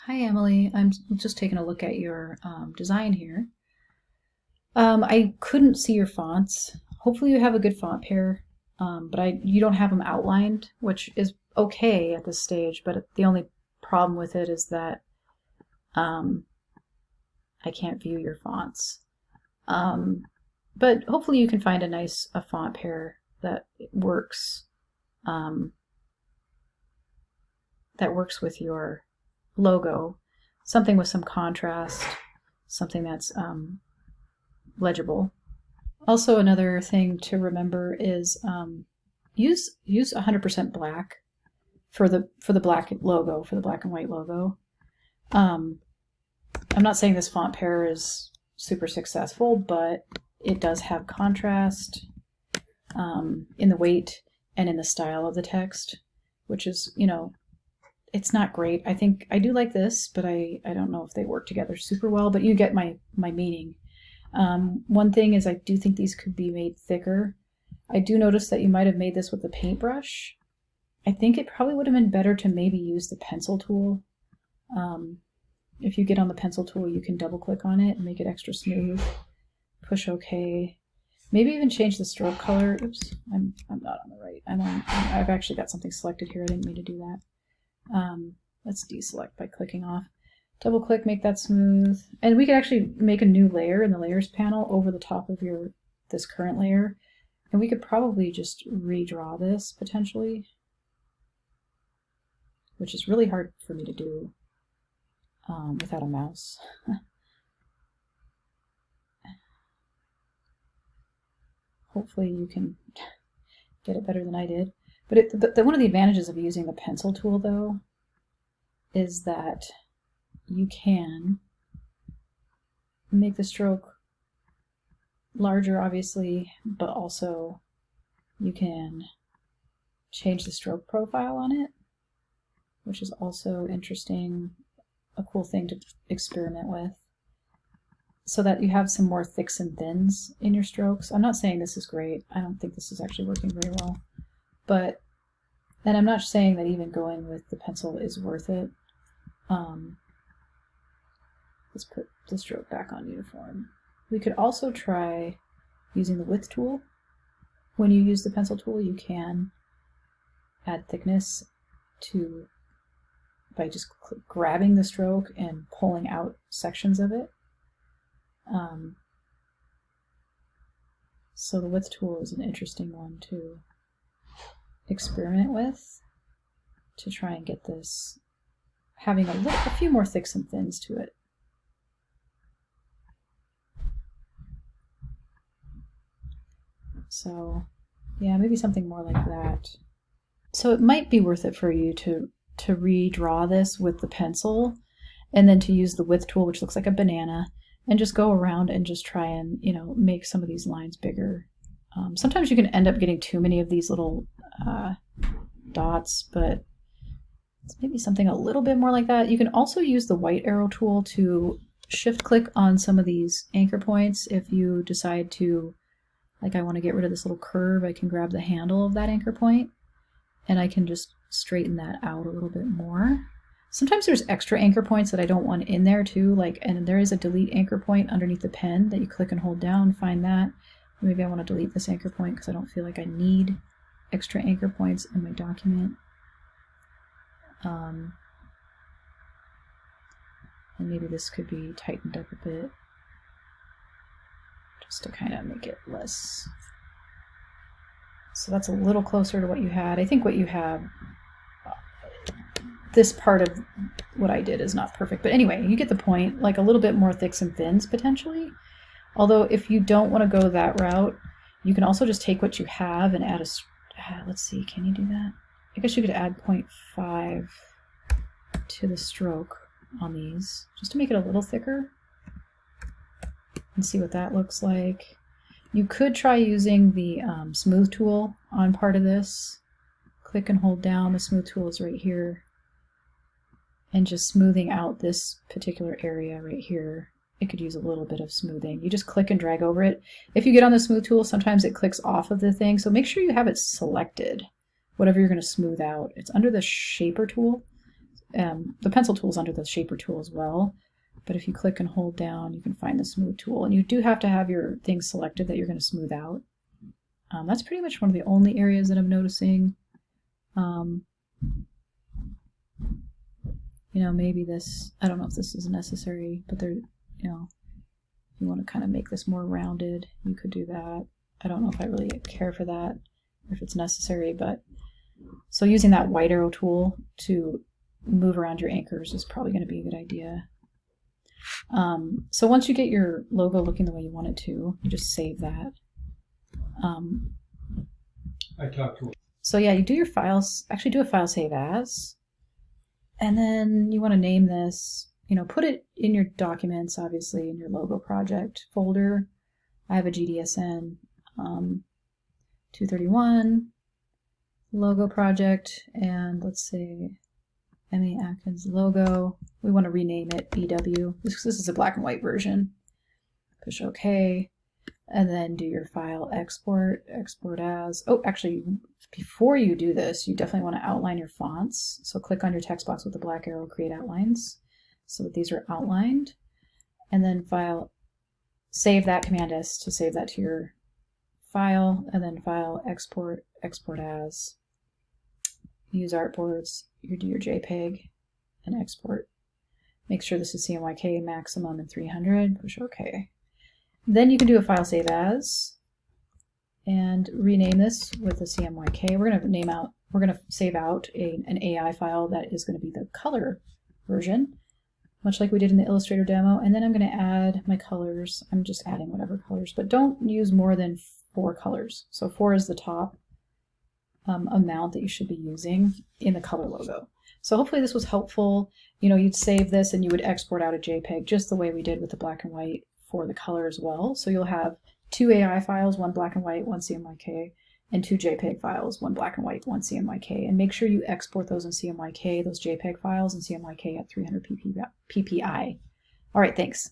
Hi, Emily. I'm just taking a look at your design here. I couldn't see your fonts. Hopefully you have a good font pair, but you don't have them outlined, which is okay at this stage, but the only problem with it is that um, I can't view your fonts. Um, but hopefully you can find a font pair that works um, that works with your logo, something with some contrast, something that's legible. Also, another thing to remember is use 100% black for the black logo, for the black and white logo. Um, I'm not saying this font pair is super successful, but it does have contrast in the weight and in the style of the text, which is, it's not great. I think I do like this, but I don't know if they work together super well, but you get my meaning. One thing is I do think these could be made thicker. I do notice that you might have made this with the paintbrush. I think it probably would have been better to maybe use the pencil tool. If you get on the pencil tool, you can double click on it and make it extra smooth. Push OK. Maybe even change the stroke color. Oops, I'm not on the right. I've actually got something selected here. I didn't mean to do that. Let's deselect by clicking off. Double click, make that smooth. And we could actually make a new layer in the layers panel over the top of this current layer. And we could probably just redraw this potentially, which is really hard for me to do without a mouse. Hopefully you can get it better than I did. But one of the advantages of using the pencil tool, though, is that you can make the stroke larger, obviously, but also you can change the stroke profile on it, which is also interesting, a cool thing to experiment with, so that you have some more thicks and thins in your strokes. I'm not saying this is great. I don't think this is actually working very well. And I'm not saying that even going with the pencil is worth it. Let's put the stroke back on uniform. We could also try using the width tool. When you use the pencil tool, you can add thickness by just grabbing the stroke and pulling out sections of it. So the width tool is an interesting one to experiment with, to try and get this having a few more thicks and thins to it. So yeah, maybe something more like that. So it might be worth it for you to redraw this with the pencil and then to use the width tool, which looks like a banana, and just go around and just try and, make some of these lines bigger. Sometimes you can end up getting too many of these little dots, but it's maybe something a little bit more like that. You can also use the white arrow tool to shift click on some of these anchor points. If you decide to, like, I want to get rid of this little curve, I can grab the handle of that anchor point and I can just straighten that out a little bit more. Sometimes there's extra anchor points that I don't want in there too, and there is a delete anchor point underneath the pen that you click and hold down, find that. Maybe I want to delete this anchor point because I don't feel like I need extra anchor points in my document. And maybe this could be tightened up a bit just to kind of make it less. So that's a little closer to what you had. I think what you have, this part of what I did is not perfect, but anyway, you get the point, like a little bit more thicks and thins potentially. Although if you don't want to go that route, you can also just take what you have and add let's see, can you do that? I guess you could add 0.5 to the stroke on these, just to make it a little thicker and see what that looks like. You could try using the smooth tool on part of this. Click and hold down, the smooth tool is right here, and just smoothing out this particular area right here. It could use a little bit of smoothing. You just click and drag over it. If you get on the smooth tool, sometimes it clicks off of the thing, so make sure you have it selected, whatever you're going to smooth out. It's under the shaper tool. the pencil tool is under the shaper tool as well. But if you click and hold down, you can find the smooth tool. And you do have to have your things selected that you're going to smooth out. That's pretty much one of the only areas that I'm noticing. You know, maybe this, I don't know if this is necessary, but there, you know, if you want to kind of make this more rounded, you could do that. I don't know if I really care for that, or if it's necessary, but so using that white arrow tool to move around your anchors is probably going to be a good idea. So once you get your logo looking the way you want it to, you just save that. I talked to. So yeah, you do your files, actually do a file save as, and then you want to name this, you know, put it in your documents, obviously in your logo project folder. I have a GDSN 231 logo project, and let's say M.A. Atkins logo. We want to rename it BW. This is a black and white version. Push OK. And then do your file export as. Oh, actually, before you do this, you definitely want to outline your fonts. So click on your text box with the black arrow, create outlines, so that these are outlined. And then file, save that Command S to save that to your file, and then file export as. Use artboards, you do your JPEG and export. Make sure this is CMYK maximum and 300, push OK. Then you can do a file save as and rename this with a CMYK. We're going to save out an AI file that is going to be the color version, much like we did in the Illustrator demo. And then I'm going to add my colors. I'm just adding whatever colors, but don't use more than 4 colors. So 4 is the top amount that you should be using in the color logo. So hopefully this was helpful. You know, you'd save this and you would export out a JPEG just the way we did with the black and white for the color as well. So you'll have 2 AI files, 1 black and white, 1 CMYK, and 2 JPEG files, 1 black and white, 1 CMYK. And make sure you export those in CMYK, those JPEG files in CMYK at 300 ppi. All right, thanks.